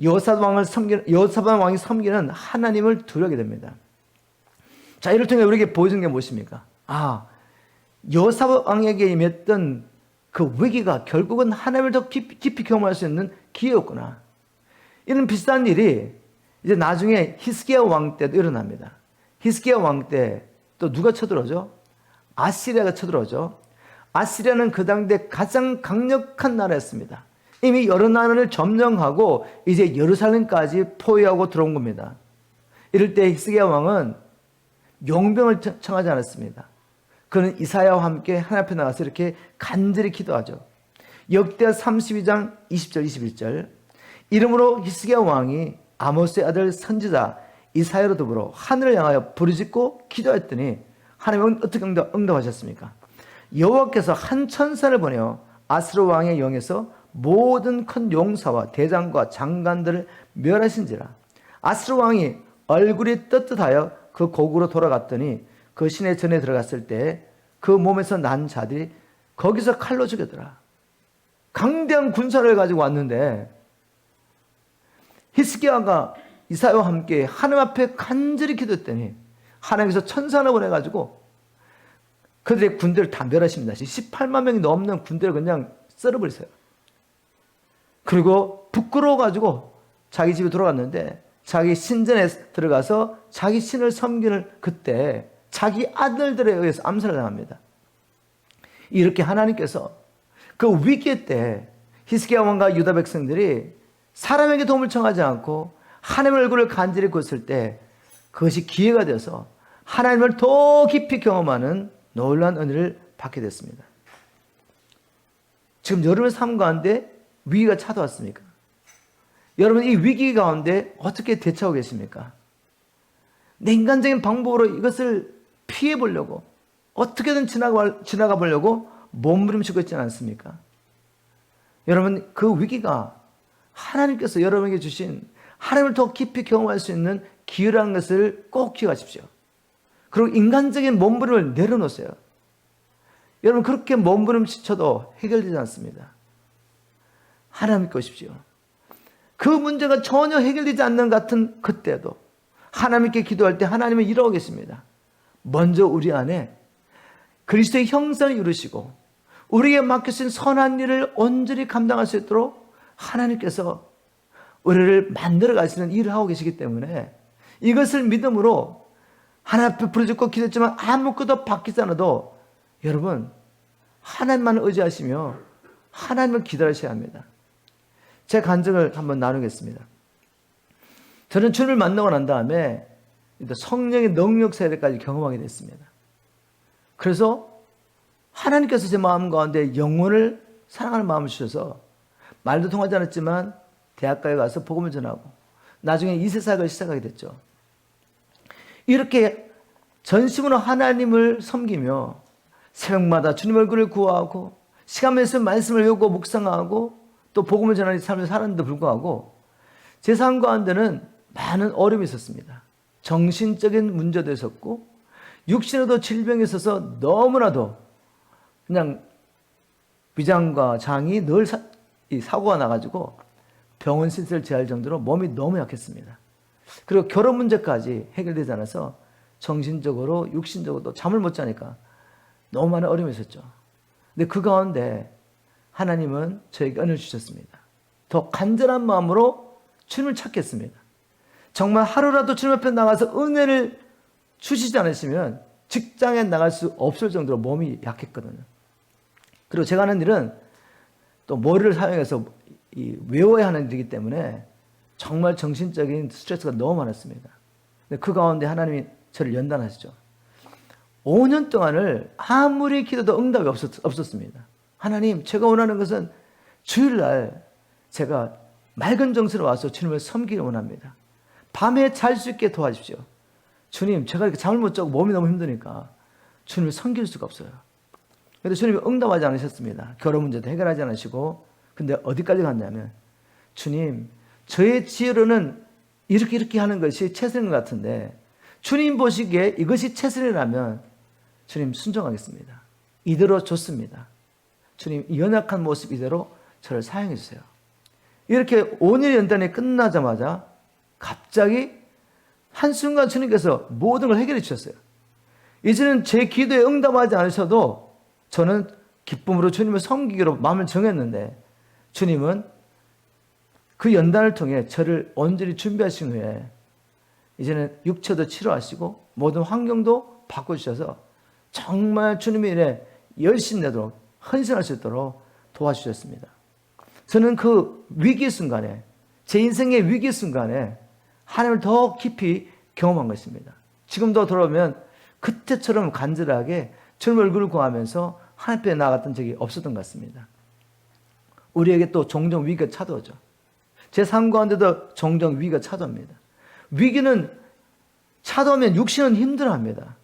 여호사밧 왕이 섬기는 하나님을 두려워하게 됩니다. 자, 이를 통해 우리에게 보여주는 게 무엇입니까? 여호사밧 왕에게 임했던 그 위기가 결국은 하나님을 더 깊이 경험할 수 있는 기회였구나. 이런 비슷한 일이 이제 나중에 히스기야 왕 때도 일어납니다. 히스기야 왕 때 또 누가 쳐들어오죠? 아시리아가 쳐들어오죠. 아시리아는 그 당대 가장 강력한 나라였습니다. 이미 여러 나라를 점령하고 이제 예루살렘까지 포위하고 들어온 겁니다. 이럴 때 히스기야 왕은 용병을 청하지 않았습니다. 그는 이사야와 함께 하나님 앞에 나가서 이렇게 간절히 기도하죠. 역대하 32장 20절 21절 이러므로 히스기야 왕이 아모스의 아들 선지자 이사야로 더불어 하늘을 향하여 부르짖고 기도했더니 하나님은 어떻게 응답하셨습니까? 여호와께서 한 천사를 보내어 아스로 왕의 영에서 모든 큰 용사와 대장과 장관들을 멸하신지라. 아스로 왕이 얼굴이 떳떳하여 그 고국으로 돌아갔더니 그 시내 전에 들어갔을 때 그 몸에서 난 자들이 거기서 칼로 죽였더라. 강대한 군사를 가지고 왔는데 히스기야가 이사야와 함께 하나님 앞에 간절히 기도했더니 하나님께서 천사 하나 보내가지고 그들의 군대를 다 멸하십니다. 18만 명이 넘는 군대를 그냥 썰어버리세요. 그리고 부끄러워가지고 자기 집에 돌아갔는데 자기 신전에 들어가서 자기 신을 섬기는 그때 자기 아들들에 의해서 암살을 당합니다. 이렇게 하나님께서 그 위기 때 히스기야 왕과 유다 백성들이 사람에게 도움을 청하지 않고 하나님의 얼굴을 간절히 꿨을 때 그것이 기회가 되어서 하나님을 더 깊이 경험하는 놀라운 은혜를 받게 됐습니다. 지금 여러분의 삶 가운데 위기가 찾아왔습니까? 여러분 이 위기 가운데 어떻게 대처하고 계십니까? 내 인간적인 방법으로 이것을 피해 보려고 어떻게든 지나가 보려고 몸부림치고 있지 않습니까? 여러분 그 위기가 하나님께서 여러분에게 주신 하나님을 더 깊이 경험할 수 있는 기회라는 것을 꼭 기억하십시오. 그리고 인간적인 몸부림을 내려놓으세요. 여러분 그렇게 몸부림쳐도 해결되지 않습니다. 하나님 믿고 오십시오. 그 문제가 전혀 해결되지 않는 같은 그때도 하나님께 기도할 때 하나님은 이러고 계십니다. 먼저 우리 안에 그리스도의 형상을 이루시고 우리에게 맡기신 선한 일을 온전히 감당할 수 있도록 하나님께서 우리를 만들어 가시는 일을 하고 계시기 때문에 이것을 믿음으로 하나님 앞에 부르짖고 기도했지만 아무것도 바뀌지 않아도 여러분 하나님만 의지하시며 하나님을 기다리셔야 합니다. 제 간증을 한번 나누겠습니다. 저는 주님을 만나고 난 다음에 성령의 능력 세대까지 경험하게 됐습니다. 그래서 하나님께서 제 마음 가운데 영혼을 사랑하는 마음을 주셔서 말도 통하지 않았지만 대학가에 가서 복음을 전하고 나중에 이세사역을 시작하게 됐죠. 이렇게 전심으로 하나님을 섬기며 새벽마다 주님 얼굴을 구하고 시간 내서 말씀을 외우고 묵상하고 또 복음을 전하는 삶을 살았는데 불구하고 제 삶 가운데는 많은 어려움이 있었습니다. 정신적인 문제도 있었고 육신에도 질병이 있어서 너무나도 그냥 위장과 장이 늘 사고가 나가지고 병원 신세를 지할 정도로 몸이 너무 약했습니다. 그리고 결혼 문제까지 해결되지 않아서 정신적으로 육신적으로도 잠을 못 자니까 너무 많은 어려움이 있었죠. 근데 그 가운데 하나님은 저에게 은혜를 주셨습니다. 더 간절한 마음으로 주님을 찾겠습니다. 정말 하루라도 주님 앞에 나가서 은혜를 주시지 않으시면 직장에 나갈 수 없을 정도로 몸이 약했거든요. 그리고 제가 하는 일은 또 머리를 사용해서 외워야 하는 일이기 때문에 정말 정신적인 스트레스가 너무 많았습니다. 근데 그 가운데 하나님이 저를 연단하시죠. 5년 동안을 아무리 기도도 응답이 없었습니다. 하나님, 제가 원하는 것은 주일날 제가 맑은 정신으로 와서 주님을 섬기길 원합니다. 밤에 잘 수 있게 도와주십시오. 주님, 제가 이렇게 잠을 못 자고 몸이 너무 힘드니까 주님을 섬길 수가 없어요. 그런데 주님이 응답하지 않으셨습니다. 결혼 문제도 해결하지 않으시고. 근데 어디까지 갔냐면, 주님, 저의 지혜로는 이렇게 하는 것이 최선인 것 같은데 주님 보시기에 이것이 최선이라면 주님 순종하겠습니다. 이대로 좋습니다. 주님, 이 연약한 모습 이대로 저를 사용해 주세요. 이렇게 5년 연단이 끝나자마자 갑자기 한순간 주님께서 모든 걸 해결해 주셨어요. 이제는 제 기도에 응답하지 않으셔도 저는 기쁨으로 주님을 섬기기로 마음을 정했는데 주님은 그 연단을 통해 저를 온전히 준비하신 후에 이제는 육체도 치료하시고 모든 환경도 바꿔주셔서 정말 주님의 일에 열심히 내도록 헌신할 수 있도록 도와주셨습니다. 저는 그 위기 순간에, 제 인생의 위기 순간에 하나님을 더 깊이 경험한 것입니다. 지금도 돌아오면 그때처럼 간절하게 주님 얼굴을 구하면서 하나님 앞에 나갔던 적이 없었던 것 같습니다. 우리에게 또 종종 위기가 찾아오죠. 제 삶 가운데도 종종 위기가 찾아옵니다. 위기는 찾아오면 육신은 힘들어합니다.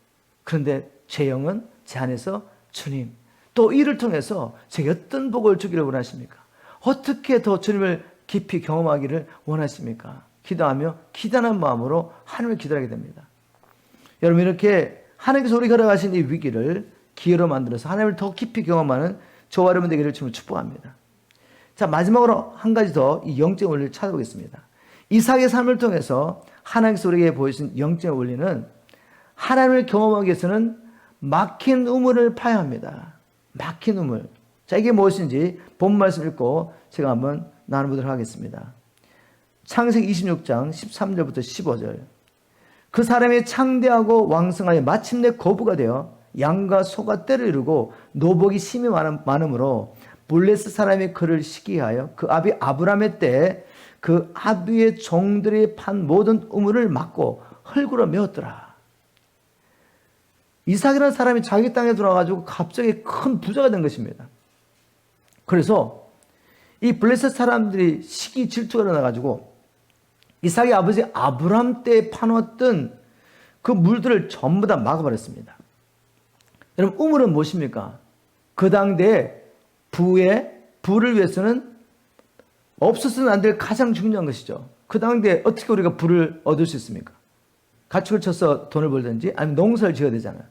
그런데 제 영은 제 안에서 주님, 또 이를 통해서 제게 어떤 복을 주기를 원하십니까? 어떻게 더 주님을 깊이 경험하기를 원하십니까? 기도하며 기단한 마음으로 하나님을 기다리게 됩니다. 여러분, 이렇게 하나님께서 우리 걸어가신 이 위기를 기회로 만들어서 하나님을 더 깊이 경험하는 저와 여러분 되기를 주님을 축복합니다. 자, 마지막으로 한 가지 더 이 영적 원리를 찾아보겠습니다. 이삭의 삶을 통해서 하나님께서 우리에게 보여주신 영적 원리는 하나님을 경험하기 위해서는 막힌 우물을 파야 합니다. 막힌 우물. 자, 이게 무엇인지 본 말씀 읽고 제가 한번 나눠보도록 하겠습니다. 창세기 26장 13절부터 15절. 그 사람이 창대하고 왕성하여 마침내 거부가 되어 양과 소가 때를 이루고 노복이 심히 많으므로 블레셋 사람이 그를 시기하여 그 아비 아브라함의 때에 그 아비의 종들이 판 모든 우물을 막고 흙으로 메웠더라. 이삭이라는 사람이 자기 땅에 들어와가지고 갑자기 큰 부자가 된 것입니다. 그래서 이 블레셋 사람들이 시기 질투가 일어나가지고 이삭의 아버지 아브라함 때에 파놓았던 그 물들을 전부 다 막아버렸습니다. 여러분, 우물은 무엇입니까? 그 당대에 부를 위해서는 없어서는 안 될 가장 중요한 것이죠. 그 당대에 어떻게 우리가 부를 얻을 수 있습니까? 가축을 쳐서 돈을 벌든지 아니면 농사를 지어야 되잖아요.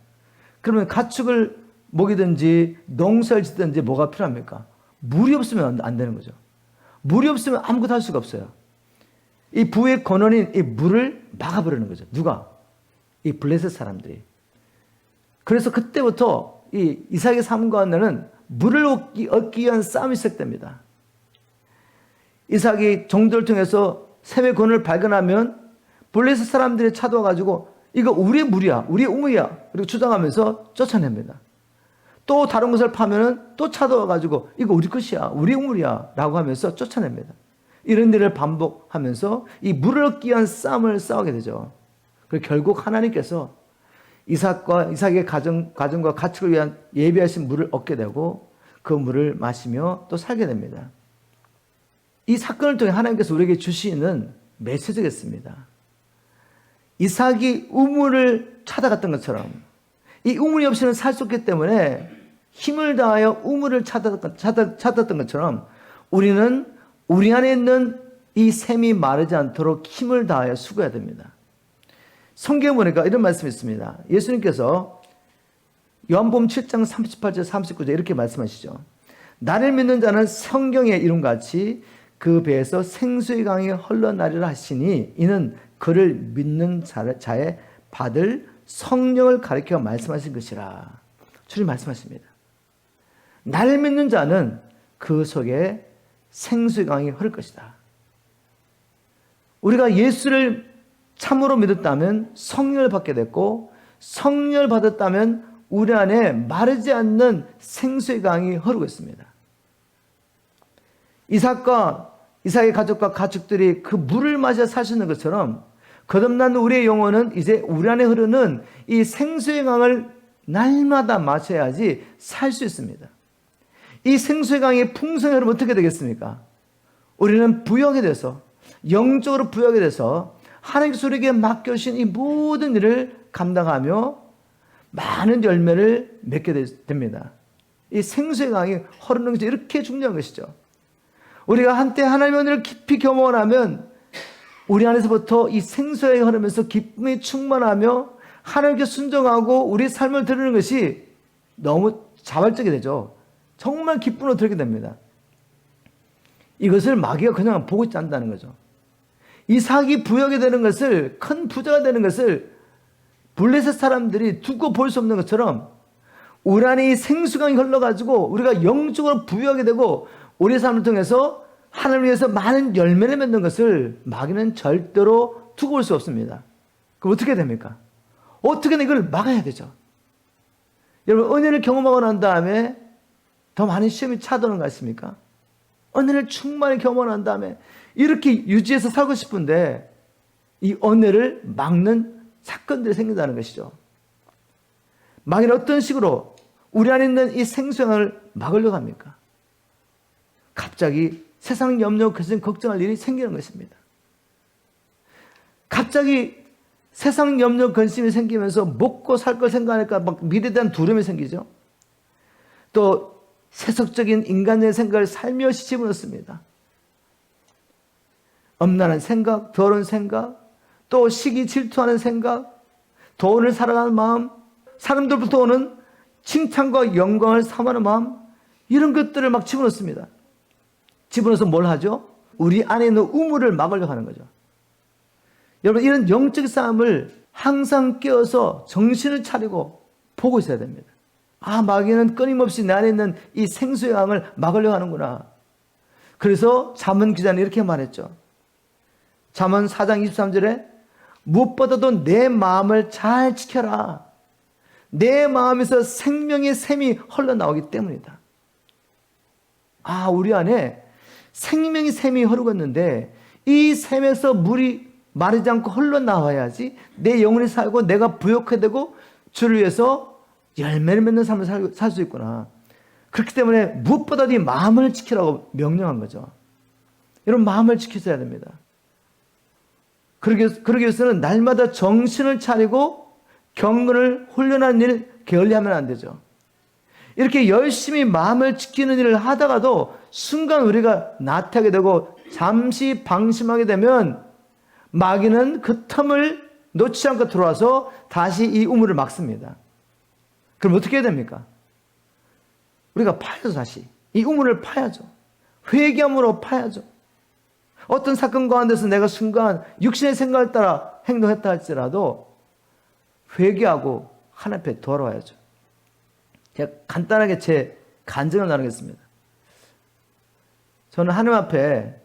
그러면 가축을 먹이든지 농사를 짓든지 뭐가 필요합니까? 물이 없으면 안 되는 거죠. 물이 없으면 아무것도 할 수가 없어요. 이 부의 근원인 이 물을 막아버리는 거죠. 누가? 이 블레셋 사람들이. 그래서 그때부터 이 이삭의 삶과 하나는 물을 얻기 위한 싸움이 시작됩니다. 이삭이 종들을 통해서 샘의 근원을 발견하면 블레셋 사람들이 찾아와가지고 이거 우리의 물이야, 우리의 우물이야, 그리고 주장하면서 쫓아냅니다. 또 다른 것을 파면은 또 찾아와가지고 이거 우리 것이야, 우리 우물이야 라고 하면서 쫓아냅니다. 이런 일을 반복하면서 이 물을 얻기 위한 싸움을 싸우게 되죠. 그리고 결국 하나님께서 이삭의 가정과 가축을 위한 예비하신 물을 얻게 되고 그 물을 마시며 또 살게 됩니다. 이 사건을 통해 하나님께서 우리에게 주시는 메시지가 있습니다. 이삭이 우물을 찾아갔던 것처럼 이 우물이 없이는 살 수 없기 때문에 힘을 다하여 우물을 찾았던 것처럼 우리는 우리 안에 있는 이 샘이 마르지 않도록 힘을 다하여 수고해야 됩니다. 성경에 보니까 이런 말씀이 있습니다. 예수님께서 요한복음 7장 38절 39절 이렇게 말씀하시죠. 나를 믿는 자는 성경에 이름같이 그 배에서 생수의 강이 흘러나리라 하시니 이는 그를 믿는 자의 받을 성령을 가리켜 말씀하신 것이라. 주님 말씀하십니다. 나를 믿는 자는 그 속에 생수의 강이 흐를 것이다. 우리가 예수를 참으로 믿었다면 성령을 받게 됐고 성령을 받았다면 우리 안에 마르지 않는 생수의 강이 흐르고 있습니다. 이삭의 가족과 가축들이 그 물을 마셔 살 수 있는 것처럼 거듭난 우리의 영혼은 이제 우리 안에 흐르는 이 생수의 강을 날마다 마셔야지 살 수 있습니다. 이 생수의 강이 풍성히 흐르면 어떻게 되겠습니까? 우리는 부여하게 돼서 영적으로 부여하게 돼서 하나님께서 우리에게 맡겨주신 이 모든 일을 감당하며 많은 열매를 맺게 됩니다. 이 생수의 강이 흐르는 것이 이렇게 중요한 것이죠. 우리가 한때 하나님의 은혜를 깊이 경험하면 우리 안에서부터 이 생수의 강이 흐르면서 기쁨이 충만하며 하나님께 순종하고 우리의 삶을 드리는 것이 너무 자발적이 되죠. 정말 기쁨으로 들게 됩니다. 이것을 마귀가 그냥 보고 있지 않다는 거죠. 이삭이 부여하게 되는 것을, 큰 부자가 되는 것을 블레셋 사람들이 두고 볼 수 없는 것처럼 우리 안에 이 생수강이 흘러가지고 우리가 영적으로 부여하게 되고 우리의 삶을 통해서 하나님을 위해서 많은 열매를 맺는 것을 마귀는 절대로 두고 볼 수 없습니다. 그럼 어떻게 됩니까? 어떻게든 이걸 막아야 되죠. 여러분, 은혜를 경험하고 난 다음에 더 많은 시험이 찾아오는 거 같습니까? 은혜를 충만히 경험한 다음에 이렇게 유지해서 살고 싶은데 이 은혜를 막는 사건들이 생긴다는 것이죠. 마귀는 어떤 식으로 우리 안에 있는 이 생수양을 막으려고 합니까? 갑자기 세상 염려, 걱정할 일이 생기는 것입니다. 갑자기 세상 염려, 근심이 생기면서 먹고 살 걸 생각하니까 막 미래에 대한 두려움이 생기죠. 또 세속적인 인간의 생각을 살며시 집어넣습니다. 엄란한 생각, 더러운 생각, 또 시기 질투하는 생각, 돈을 사랑하는 마음, 사람들부터 오는 칭찬과 영광을 사모하는 마음, 이런 것들을 막 집어넣습니다. 집어넣어서 뭘 하죠? 우리 안에 있는 우물을 막으려고 하는 거죠. 여러분, 이런 영적 싸움을 항상 깨어서 정신을 차리고 보고 있어야 됩니다. 아, 마귀는 끊임없이 내 안에 있는 이 생수의 강을 막으려고 하는구나. 그래서 잠언 기자는 이렇게 말했죠. 잠언 4장 23절에 무엇보다도 내 마음을 잘 지켜라. 내 마음에서 생명의 샘이 흘러나오기 때문이다. 아, 우리 안에 생명의 샘이 흐르고 있는데 이 샘에서 물이 마르지 않고 흘러나와야지 내 영혼이 살고 내가 부욕해 되고 주를 위해서 열매를 맺는 삶을 살 수 있구나. 그렇기 때문에 무엇보다도 이 마음을 지키라고 명령한 거죠. 여러분, 마음을 지키셔야 됩니다. 그러기 위해서는 날마다 정신을 차리고 경건을 훈련하는 일 게을리하면 안 되죠. 이렇게 열심히 마음을 지키는 일을 하다가도 순간 우리가 나태하게 되고 잠시 방심하게 되면 마귀는 그 틈을 놓치지 않고 들어와서 다시 이 우물을 막습니다. 그럼 어떻게 해야 됩니까? 우리가 파야죠. 다시 이 우물을 파야죠. 회개함으로 파야죠. 어떤 사건 가운데서 내가 순간 육신의 생각을 따라 행동했다 할지라도 회개하고 하나님 앞에 돌아와야죠. 제가 간단하게 제 간증을 나누겠습니다. 저는 하나님 앞에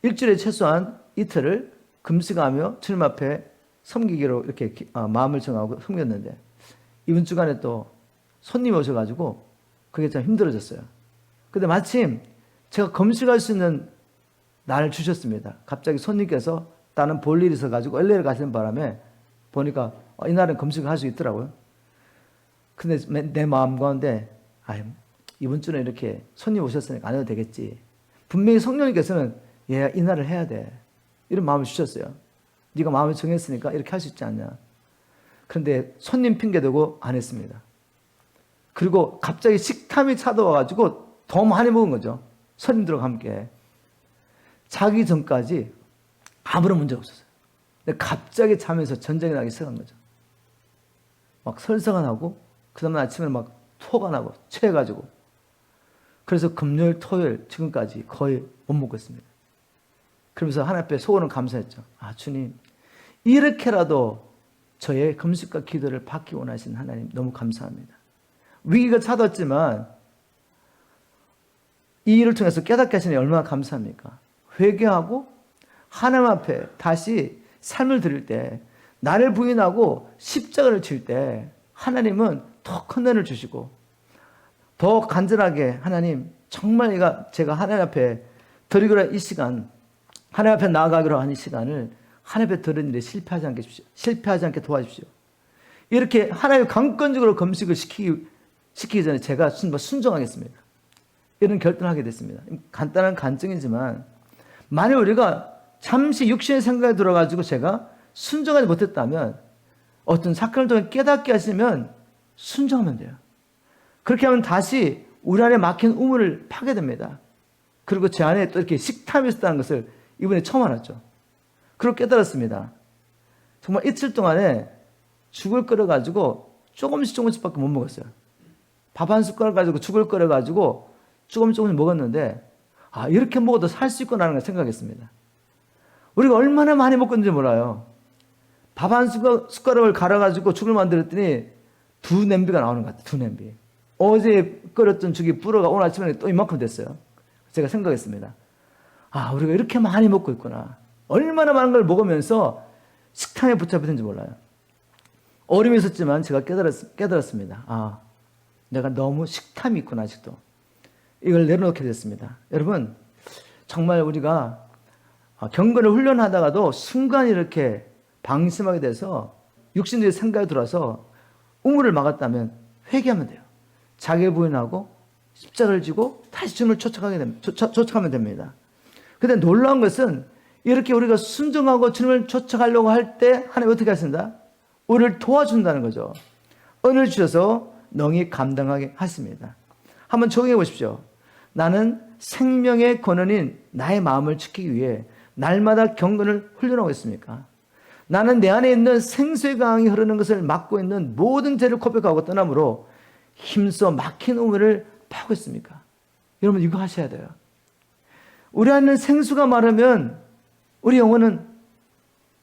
일주일에 최소한 이틀을 금식하며 주님 앞에 섬기기로 이렇게 마음을 정하고 섬겼는데 이번 주간에 또 손님이 오셔가지고 그게 참 힘들어졌어요. 근데 마침 제가 금식할 수 있는 날을 주셨습니다. 갑자기 손님께서 다른 볼 일이 있어가지고 LA를 가시는 바람에 보니까 이날은 금식을 할 수 있더라고요. 근데 내 마음 가운데 이번 주는 이렇게 손님 오셨으니까 안 해도 되겠지. 분명히 성령님께서는 얘 이날을 해야 돼. 이런 마음을 주셨어요. 네가 마음을 정했으니까 이렇게 할 수 있지 않냐. 그런데 손님 핑계대고 안 했습니다. 그리고 갑자기 식탐이 찾아와가지고 더 많이 먹은 거죠. 손님들과 함께. 자기 전까지 아무런 문제가 없었어요. 근데 갑자기 잠에서 전쟁이 나기 시작한 거죠. 막 설사가 나고 그 다음날 아침에 막 토가 나고 체해가지고 그래서 금요일 토요일 지금까지 거의 못 먹고 있습니다. 그러면서 하나님 앞에 속으로는 감사했죠. 아, 주님, 이렇게라도 저의 금식과 기도를 받기 원하신 하나님 너무 감사합니다. 위기가 찾아왔지만 이 일을 통해서 깨닫게 하시니 얼마나 감사합니까? 회개하고 하나님 앞에 다시 삶을 드릴 때, 나를 부인하고 십자가를 질 때 하나님은 더 큰 은혜를 주시고 더 간절하게 하나님 정말 제가 하나님 앞에 드리기로 한 이 시간, 하나님 앞에 나아가기로 한 이 시간을 하나님 앞에 드리는 일에 실패하지 않게 도와주십시오. 이렇게 하나님 강권적으로 금식을 시키기 전에 제가 순종하겠습니다. 이런 결단을 하게 됐습니다. 간단한 간증이지만 만약 우리가 잠시 육신의 생각에 들어가지고 제가 순종하지 못했다면 어떤 사건을 통해 깨닫게 하시면 순종하면 돼요. 그렇게 하면 다시 우리 안에 막힌 우물을 파게 됩니다. 그리고 제 안에 또 이렇게 식탐이 있었다는 것을 이번에 처음 알았죠. 그리고 깨달았습니다. 정말 이틀 동안에 죽을 끓여가지고 조금씩밖에 못 먹었어요. 밥 한 숟가락 가지고 죽을 끓여가지고 조금씩 먹었는데 이렇게 먹어도 살 수 있구나라는 걸 생각했습니다. 우리가 얼마나 많이 먹었는지 몰라요. 밥 한 숟가락을 갈아가지고 죽을 만들었더니 2냄비가 나오는 것 같아요. 2냄비. 어제 끓였던 죽이 불어가 오늘 아침에 또 이만큼 됐어요. 제가 생각했습니다. 우리가 이렇게 많이 먹고 있구나. 얼마나 많은 걸 먹으면서 식탐에 붙잡혔는지 몰라요. 어림이 있었지만 제가 깨달았습니다. 내가 너무 식탐이 있구나 아직도. 이걸 내려놓게 됐습니다. 여러분, 정말 우리가 경건을 훈련하다가도 순간 이렇게 방심하게 돼서 육신의 생각이 들어서 우물을 막았다면 회개하면 돼요. 자기 부인하고 십자가를 지고 다시 주님을 쫓아가면 됩니다. 그런데 놀라운 것은 이렇게 우리가 순종하고 주님을 쫓아가려고 할 때 하나님 어떻게 하신다? 우리를 도와준다는 거죠. 은혜를 주셔서 능히 감당하게 하십니다. 한번 적용해 보십시오. 나는 생명의 근원인 나의 마음을 지키기 위해 날마다 경건을 훈련하고 있습니까? 나는 내 안에 있는 생수의 강이 흐르는 것을 막고 있는 모든 죄를 고백하고 떠남으로 힘써 막힌 우물을 파고 있습니까? 여러분 이거 하셔야 돼요. 우리 안에 생수가 마르면 우리 영혼은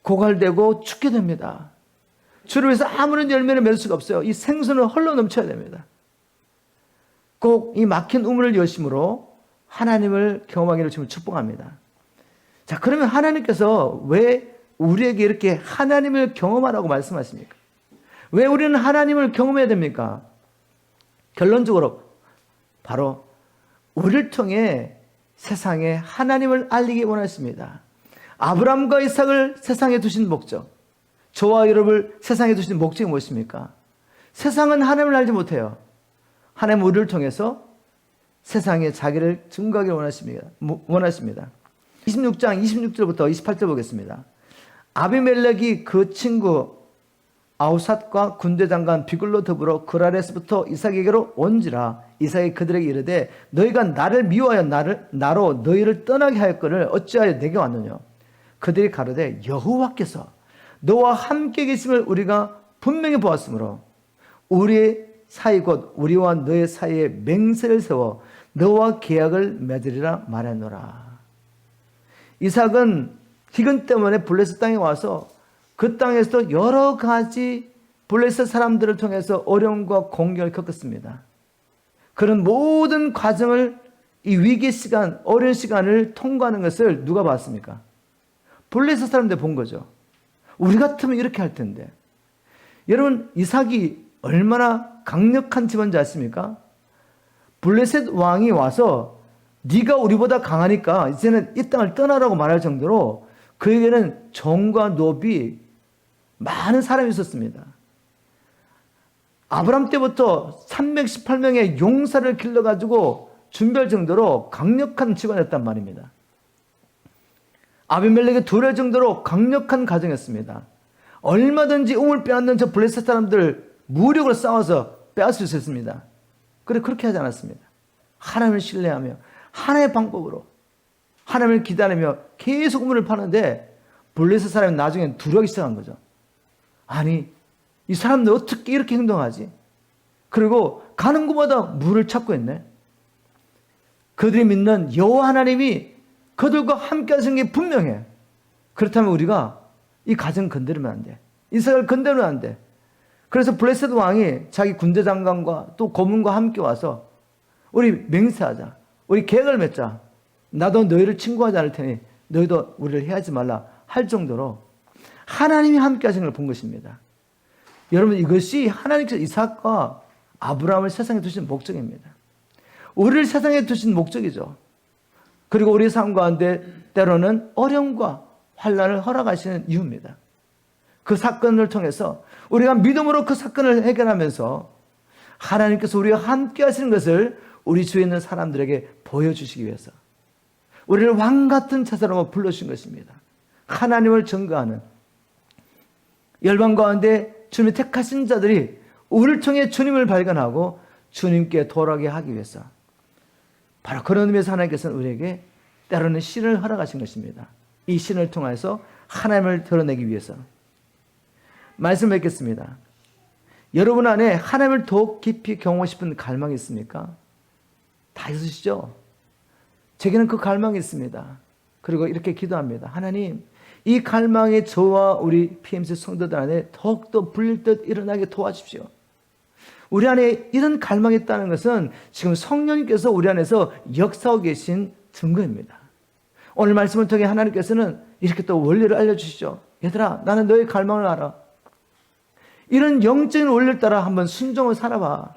고갈되고 죽게 됩니다. 주를 위해서 아무런 열매를 맺을 수가 없어요. 이 생수는 흘러 넘쳐야 됩니다. 꼭 이 막힌 우물을 여심으로 하나님을 경험하기를 지금 축복합니다. 자, 그러면 하나님께서 왜 우리에게 이렇게 하나님을 경험하라고 말씀하십니까? 왜 우리는 하나님을 경험해야 됩니까? 결론적으로 바로 우리를 통해 세상에 하나님을 알리기 원하십니다. 아브라함과 이삭을 세상에 두신 목적, 저와 여러분을 세상에 두신 목적이 무엇입니까? 세상은 하나님을 알지 못해요. 하나님은 우리를 통해서 세상에 자기를 증거하기를 원하십니다. 26장 26절부터 28절 보겠습니다. 아비멜렉이 그 친구 아우삿과 군대장관 비글로 더불어 그랄에서부터 이삭에게로 온지라. 이삭이 그들에게 이르되 너희가 나를 미워하여 나로 너희를 떠나게 하였거늘 어찌하여 내게 왔느냐. 그들이 가로되 여호와께서 너와 함께 계심을 우리가 분명히 보았으므로 우리의 사이 곧 우리와 너의 사이에 맹세를 세워 너와 계약을 맺으리라 말하노라. 이삭은 기근 때문에 블레셋 땅에 와서 그 땅에서도 여러 가지 블레셋 사람들을 통해서 어려움과 공경을 겪었습니다. 그런 모든 과정을 이 위기 시간, 어려운 시간을 통과하는 것을 누가 봤습니까? 블레셋 사람들 본 거죠. 우리 같으면 이렇게 할 텐데. 여러분, 이삭이 얼마나 강력한 집안인지 아십니까? 블레셋 왕이 와서 네가 우리보다 강하니까 이제는 이 땅을 떠나라고 말할 정도로 그에게는 정과 노비 많은 사람이 있었습니다. 아브람 때부터 318명의 용사를 길러가지고 준비할 정도로 강력한 집안이었단 말입니다. 아비멜렉의 두려울 정도로 강력한 가정이었습니다. 얼마든지 우물 빼앗는 저 블레셋 사람들 무력으로 싸워서 빼앗을 수 있었습니다. 그렇게 하지 않았습니다. 하나님을 신뢰하며 하나님의 방법으로 하나님을 기다리며 계속 우물을 파는데 블레셋 사람이 나중에 두려워하기 시작한 거죠. 아니, 이 사람들 어떻게 이렇게 행동하지? 그리고 가는 곳마다 물을 찾고 있네. 그들이 믿는 여호와 하나님이 그들과 함께 하시는 게 분명해. 그렇다면 우리가 이 가정 건드리면 안 돼. 이삭을 건드리면 안 돼. 그래서 블레셋 왕이 자기 군대 장관과 또 고문과 함께 와서 우리 맹세하자. 우리 계획을 맺자. 나도 너희를 친구하지 않을 테니 너희도 우리를 해하지 말라 할 정도로 하나님이 함께 하시는 걸 본 것입니다. 여러분, 이것이 하나님께서 이삭과 아브라함을 세상에 두신 목적입니다. 우리를 세상에 두신 목적이죠. 그리고 우리 삶 가운데 때로는 어려움과 환난을 허락하시는 이유입니다. 그 사건을 통해서 우리가 믿음으로 그 사건을 해결하면서 하나님께서 우리와 함께 하시는 것을 우리 주위에 있는 사람들에게 보여주시기 위해서 우리를 왕같은 자사로 불러주신 것입니다. 하나님을 증거하는 열방 가운데 주님이 택하신 자들이 우리를 통해 주님을 발견하고 주님께 돌아가게 하기 위해서 바로 그런 의미에서 하나님께서는 우리에게 때로는 신을 허락하신 것입니다. 이 신을 통해서 하나님을 드러내기 위해서 말씀 뵙겠습니다. 여러분 안에 하나님을 더욱 깊이 경험하고 싶은 갈망이 있습니까? 다 있으시죠? 제게는 그 갈망이 있습니다. 그리고 이렇게 기도합니다. 하나님, 이 갈망이 저와 우리 PMC 성도들 안에 더욱더 불릴듯 일어나게 도와주십시오. 우리 안에 이런 갈망이 있다는 것은 지금 성령님께서 우리 안에서 역사하고 계신 증거입니다. 오늘 말씀을 통해 하나님께서는 이렇게 또 원리를 알려주시죠. 얘들아, 나는 너의 갈망을 알아. 이런 영적인 원리를 따라 한번 순종을 살아봐.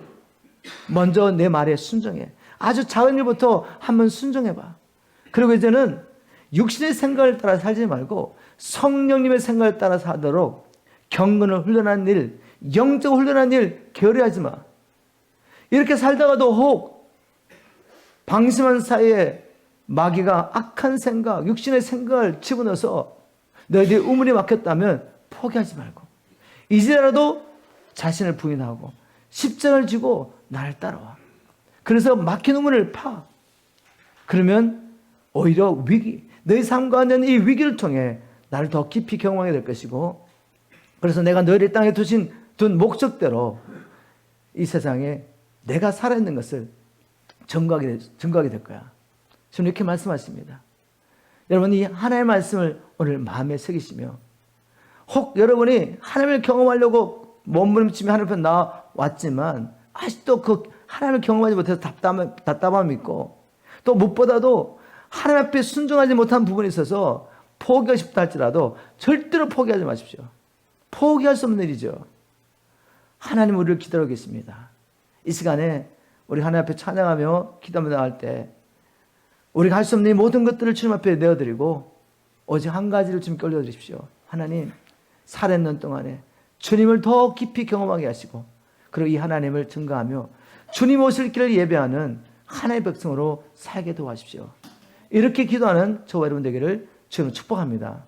먼저 내 말에 순종해. 아주 작은 일부터 한번 순종해봐. 그리고 이제는 육신의 생각을 따라 살지 말고 성령님의 생각을 따라 사도록 경건을 훈련하는 일, 영적 훈련하는 일 게으르하지 마. 이렇게 살다가도 혹 방심한 사이에 마귀가 악한 생각, 육신의 생각을 집어넣어서 너희들이 우물이 막혔다면 포기하지 말고 이제라도 자신을 부인하고 십자가를 지고 나를 따라와. 그래서 막힌 우물을 파. 그러면 오히려 위기, 너희 삶 가운데 있는 이 위기를 통해 나를 더 깊이 경험하게 될 것이고, 그래서 내가 너희를 땅에 둔 목적대로 이 세상에 내가 살아있는 것을 증거하게 될 거야. 지금 이렇게 말씀하십니다. 여러분, 이 하나님의 말씀을 오늘 마음에 새기시며, 혹 여러분이 하나님을 경험하려고 몸부림치며 하나님 앞에 나왔지만 아직도 그 하나님을 경험하지 못해서 답답함이 있고, 또 무엇보다도 하나님 앞에 순종하지 못한 부분이 있어서 포기하고 싶다 할지라도 절대로 포기하지 마십시오. 포기할 수 없는 일이죠. 하나님 우리를 기다리고 계십니다. 이 시간에 우리 하나님 앞에 찬양하며 기도하며 나갈 때 우리가 할 수 없는 이 모든 것들을 주님 앞에 내어드리고 오직 한 가지를 주님께 올려드리십시오. 하나님, 살아있는 동안에 주님을 더 깊이 경험하게 하시고, 그리고 이 하나님을 증거하며 주님 오실 길을 예배하는 하나님의 백성으로 살게 도와주십시오. 이렇게 기도하는 저와 여러분 되기를 주님 축복합니다.